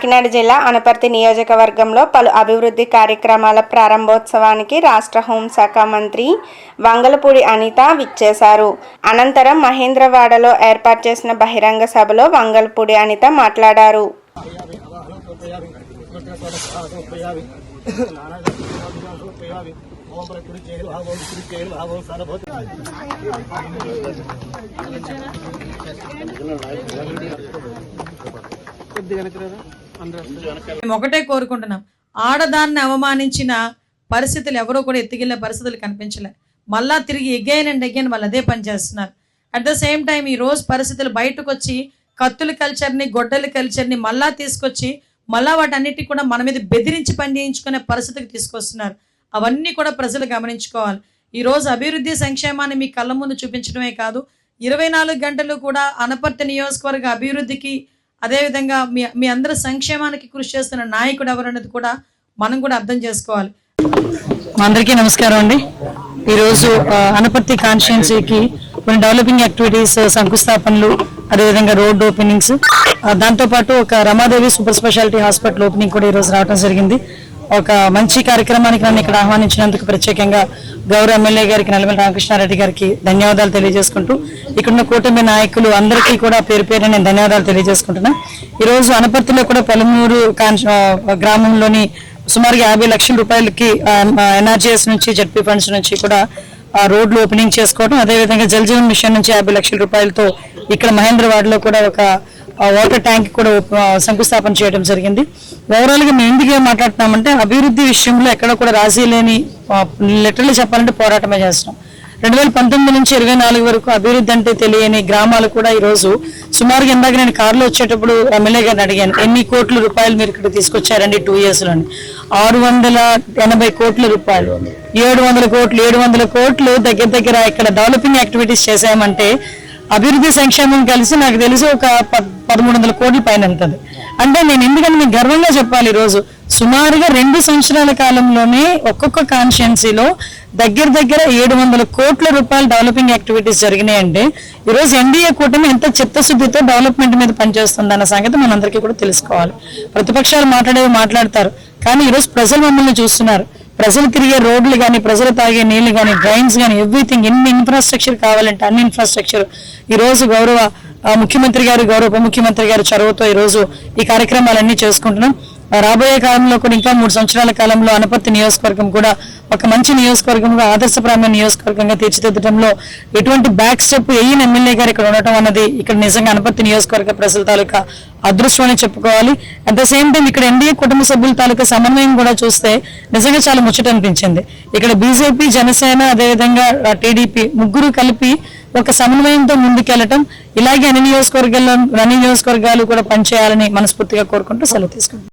కాకినాడ జిల్లా అనపర్తి నియోజకవర్గంలో పలు అభివృద్ధి కార్యక్రమాల ప్రారంభోత్సవానికి రాష్ట్ర హోంశాఖ మంత్రి వంగలపూడి అనిత విచ్చేశారు. అనంతరం మహేంద్రవాడలో ఏర్పాటు చేసిన బహిరంగ సభలో వంగలపూడి అనిత మాట్లాడారు. మేము ఒకటే కోరుకుంటున్నాం, ఆడదాన్ని అవమానించిన పరిస్థితులు ఎవరో కూడా ఎత్తుకెళ్లే పరిస్థితులు కనిపించలే. మళ్ళా తిరిగి ఎగైన్ అండ్ ఎగైన్ వాళ్ళు అదే పని చేస్తున్నారు. అట్ ద సేమ్ టైం ఈ రోజు పరిస్థితులు బయటకు వచ్చి కత్తుల కల్చర్ని, గొడ్డల కల్చర్ని మళ్ళా తీసుకొచ్చి మళ్ళా వాటన్నిటి కూడా మన మీద బెదిరించి పని చేయించుకునే పరిస్థితికి తీసుకొస్తున్నారు. అవన్నీ కూడా ప్రజలు గమనించుకోవాలి. ఈ రోజు అభివృద్ధి సంక్షేమాన్ని మీ కళ్ళ ముందు చూపించడమే కాదు, 24 గంటలు కూడా అనపర్తి నియోజకవర్గ అభివృద్ధికి అదేవిధంగా మీ అందరి సంక్షేమానికి కృషి చేస్తున్న నాయకుడు ఎవరన్నది కూడా మనం కూడా అర్థం చేసుకోవాలి. అందరికీ నమస్కారం అండి. ఈరోజు అనపర్తి కాన్స్టిట్యుయెన్సీకి కొన్ని డెవలపింగ్ యాక్టివిటీస్, శంకుస్థాపనలు, అదేవిధంగా రోడ్ ఓపెనింగ్స్, దాంతోపాటు ఒక Ramadevi super speciality hospital opening కూడా ఈరోజు రావడం జరిగింది. ఒక మంచి కార్యక్రమానికి నన్ను ఇక్కడ ఆహ్వానించినందుకు ప్రత్యేకంగా గౌరవ ఎమ్మెల్యే గారికి, నల్లమల రామకృష్ణారెడ్డి గారికి ధన్యవాదాలు తెలియజేసుకుంటూ, ఇక్కడున్న కూటమి నాయకులు అందరికీ కూడా పేరు పేరు నేను ధన్యవాదాలు తెలియజేసుకుంటున్నా. ఈరోజు అనపర్తిలో కూడా పలుమూరు గ్రామంలోని సుమారుగా 50 లక్షల రూపాయలకి ఎన్ఆర్జీఎస్ నుంచి, జెడ్పీ ఫండ్స్ నుంచి కూడా రోడ్లు ఓపెనింగ్ చేసుకోవడం, అదేవిధంగా జల్ జీవన్ మిషన్ నుంచి 50 లక్షల రూపాయలతో ఇక్కడ మహేంద్రవాడలో కూడా ఒక వాటర్ ట్యాంక్ కూడా శంకుస్థాపన చేయడం జరిగింది. ఓవరాల్గా మేము ఎందుకు మాట్లాడుతున్నామంటే, అభివృద్ధి విషయంలో ఎక్కడ కూడా రాజీ లేని, లిటరల్లీ చెప్పాలంటే పోరాటమే చేస్తున్నాం. 2019 నుంచి 24 వరకు అభివృద్ధి అంటే తెలియని గ్రామాలు కూడా ఈరోజు సుమారుగా, ఇందాక నేను కారులో వచ్చేటప్పుడు ఎమ్మెల్యే గారిని అడిగాను, ఎన్ని కోట్ల రూపాయలు మీరు ఇక్కడ తీసుకొచ్చారండి 2 years లోని? 680 కోట్ల రూపాయలు, 700 కోట్లు దగ్గర ఇక్కడ డెవలపింగ్ యాక్టివిటీస్ చేశామంటే అభివృద్ధి సంక్షేమం కలిసి నాకు తెలిసి ఒక 1300 కోట్ల పైన ఉంటుంది. అంటే నేను ఎందుకంటే మీకు గర్వంగా చెప్పాలి, ఈరోజు సుమారుగా 2 సంవత్సరాల కాలంలోనే ఒక్కొక్క కాన్స్టిట్యుయెన్సీలో దగ్గర 700 కోట్ల రూపాయలు డెవలపింగ్ యాక్టివిటీస్ జరిగినాయంటే ఈరోజు ఎన్డీఏ కూటమి ఎంత చిత్తశుద్ధితో డెవలప్మెంట్ మీద పనిచేస్తుంది అన్న సంగతి మనందరికీ కూడా తెలుసుకోవాలి. ప్రతిపక్షాలు మాట్లాడతారు, కానీ ఈరోజు ప్రజలు మమ్మల్ని చూస్తున్నారు. ప్రజలు తిరిగే రోడ్లు కానీ, ప్రజలు తాగే నీళ్లు కానీ, డ్రైన్స్ కానీ, ఎవ్రీథింగ్, ఎన్ని ఇన్ఫ్రాస్ట్రక్చర్ కావాలంటే అన్ని ఇన్ఫ్రాస్ట్రక్చర్ ఈరోజు గౌరవ ముఖ్యమంత్రి గారు, గౌరవ ఉప ముఖ్యమంత్రి గారి చొరవతో ఈరోజు ఈ కార్యక్రమాలన్నీ చేసుకుంటున్నాం. రాబోయే కాలంలో కూడా ఇంకా 3 సంవత్సరాల కాలంలో అనపర్తి నియోజకవర్గం కూడా ఒక మంచి నియోజకవర్గంగా, ఆదర్శప్రాయ నియోజకవర్గంగా తీర్చిదిద్దడంలో ఎటువంటి బ్యాక్ స్టెప్ వేయని ఎమ్మెల్యే గారు ఇక్కడ ఉండటం అన్నది ఇక్కడ నిజంగా అనపర్తి నియోజకవర్గ ప్రజల తాలూకా అదృష్టం అని చెప్పుకోవాలి. అట్ ద సేమ్ టైం ఇక్కడ ఎన్డీఏ కుటుంబ సభ్యుల తాలూకా సమన్వయం కూడా చూస్తే నిజంగా చాలా ముచ్చట అనిపించింది. ఇక్కడ బీజేపీ, జనసేన, అదేవిధంగా టీడీపీ ముగ్గురు కలిపి ఒక సమన్వయంతో ముందుకెళ్లటం, ఇలాగే అన్ని నియోజకవర్గాలు కూడా పనిచేయాలని మనస్ఫూర్తిగా కోరుకుంటూ సెలవు తీసుకుంటాం.